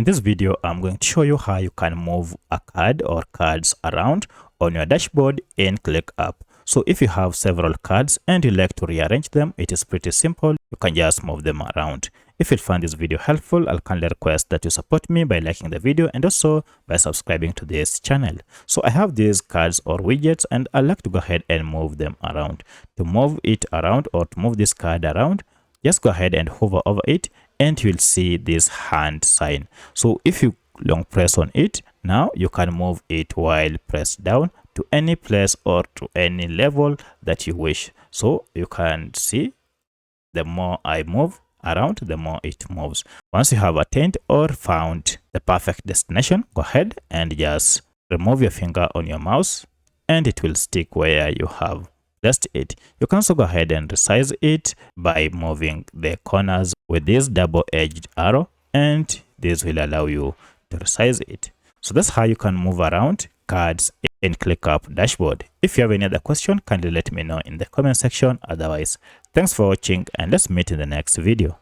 In this video, I'm going to show you how you can move a card or cards around on your dashboard in ClickUp. So if you have several cards and you like to rearrange them, it is pretty simple. You can just move them around. If you find this video helpful, I'll kindly request that you support me by liking the video and also by subscribing to this channel. So I have these cards or widgets and I like to go ahead and move them around. To move it around or to move this card around, just go ahead and hover over it and you'll see this hand sign. So if you long press on it, now you can move it while pressed down to any place or to any level that you wish. So you can see the more I move around, the more it moves. Once you have attained or found the perfect destination, go ahead and just remove your finger on your mouse and it will stick where you have placed it. You can also go ahead and resize it by moving the corners with this double-edged arrow, and this will allow you to resize it. So that's how you can move around cards in ClickUp Dashboard. If you have any other question, kindly let me know in the comment section. Otherwise, thanks for watching and let's meet in the next video.